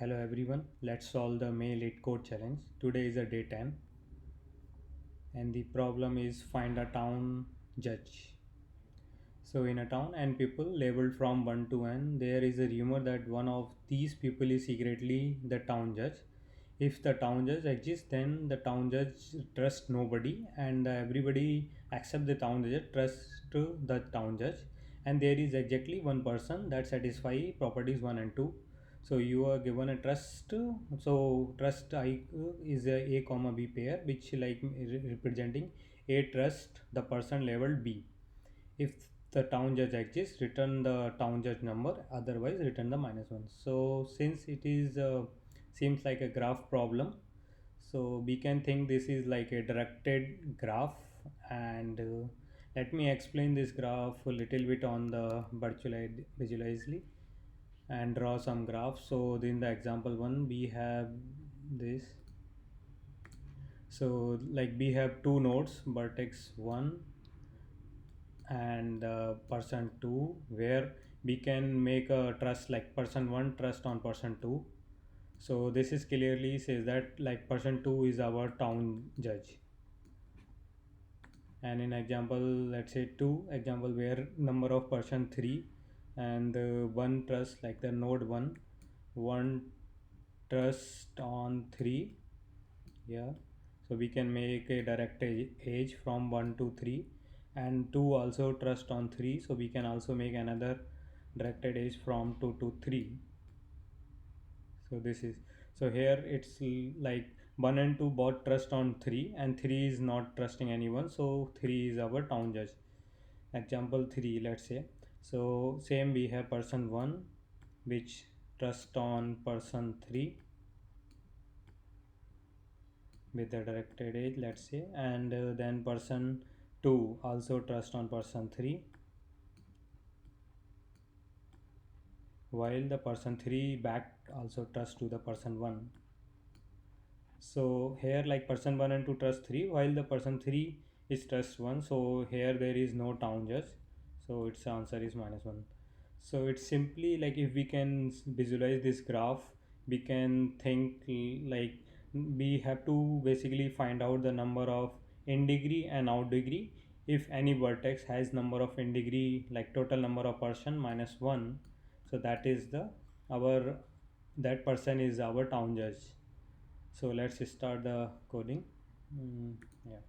Hello everyone, let's solve the May Lit Code challenge. Today is a day 10 and the problem is find a town judge. So in a town and people labeled from 1 to n, there is a rumor that one of these people is secretly the town judge. If the town judge exists, then the town judge trusts nobody and everybody except the town judge trusts to the town judge. And there is exactly one person that satisfy properties 1 and 2. So you are given a trust. So trust I is a comma b pair which like representing a trust the person labeled b. If the town judge exists, return the town judge number, otherwise return the minus one. So since it is seems like a graph problem, so we can think this is like a directed graph. And let me explain this graph a little bit on the visually and draw some graphs. So in the example one we have this. So like we have two nodes, vertex 1 and person 2, where we can make a trust like person 1 trust on person 2. So this is clearly says that like person 2 is our town judge. And in example, let's say 2 example where number of person 3 and one trust like the node 1 trust on 3. Yeah, so we can make a direct age from 1 to 3, and 2 also trust on 3, so we can also make another directed age from 2 to 3. So this is, so here it's like 1 and 2 both trust on 3 and 3 is not trusting anyone, so 3 is our town judge. Example 3, let's say. So same, we have person 1 which trust on person 3 with the directed age, let's say, and then person 2 also trust on person 3, while the person 3 back also trust to the person 1. So here like person 1 and 2 trust 3 while the person 3 is trust 1, so here there is no town judge, so its answer is minus 1. So it's simply like if we can visualize this graph, we can think like we have to basically find out the number of in degree and out degree. If any vertex has number of in degree like total number of person minus 1, so that is the our that person is our town judge. So let's start the coding. Yeah,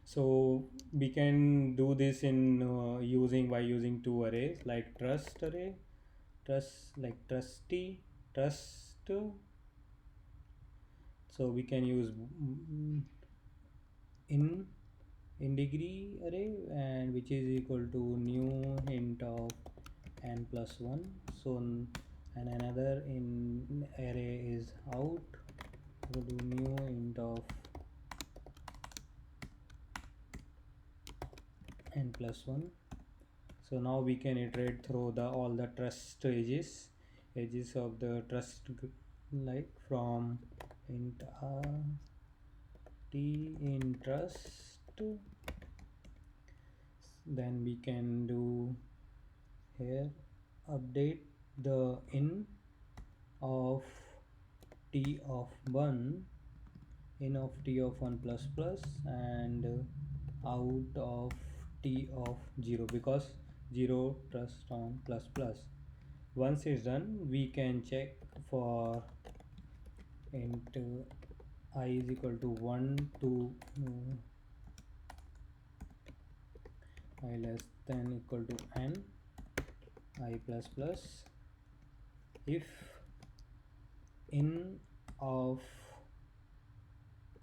so we can do this in using by using two arrays like trust array, trust like trusty trust. So we can use in in degree array, and which is equal to new int of n plus 1. So and another in array is out equal to new int of n plus 1. So now we can iterate through the all the trust edges of the trust, like from int t in trust. Then we can do here update the in of t of 1, in of t of 1 plus plus, and out of t of 0, because 0 trust on plus plus. Once it's done, we can check for int I is equal to 1 to I less than equal to n I plus plus. If in of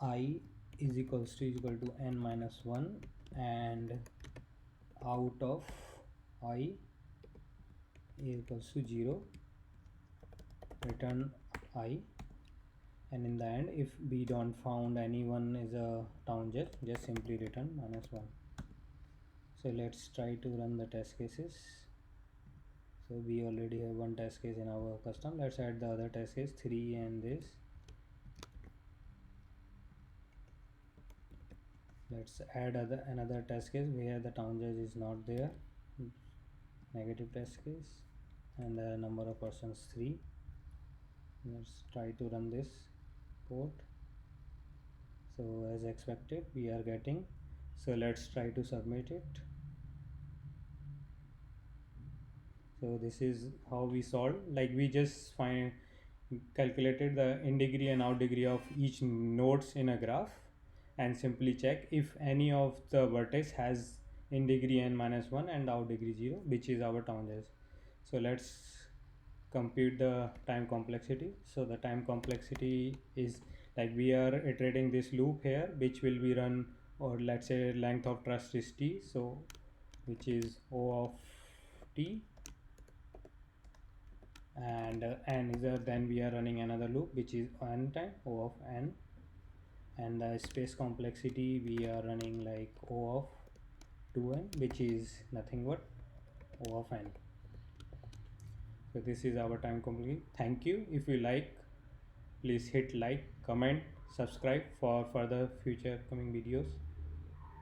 I is equal to n minus 1 and out of I equals to 0, return I. And in the end, if we don't found anyone is a town judge, just simply return minus 1. So let's try to run the test cases. So we already have one test case in our custom. Let's add the other test case 3 and this. Let's add another test case where the town judge is not there, negative test case, and the number of persons 3. Let's try to run this port. So as expected we are getting, so let's try to submit it. So this is how we solve, like we just find calculated the in degree and out degree of each nodes in a graph and simply check if any of the vertex has in degree n minus 1 and out degree 0, which is our town edge. So let's compute the time complexity. So the time complexity is, like we are iterating this loop here which will be run, or let's say length of trust is t, so which is O of t, and n is there, then we are running another loop which is n time O of n, and the space complexity we are running like O of 2n, which is nothing but O of n. So this is our time complexity. Thank you. If you like, please hit like, comment, subscribe for further future coming videos.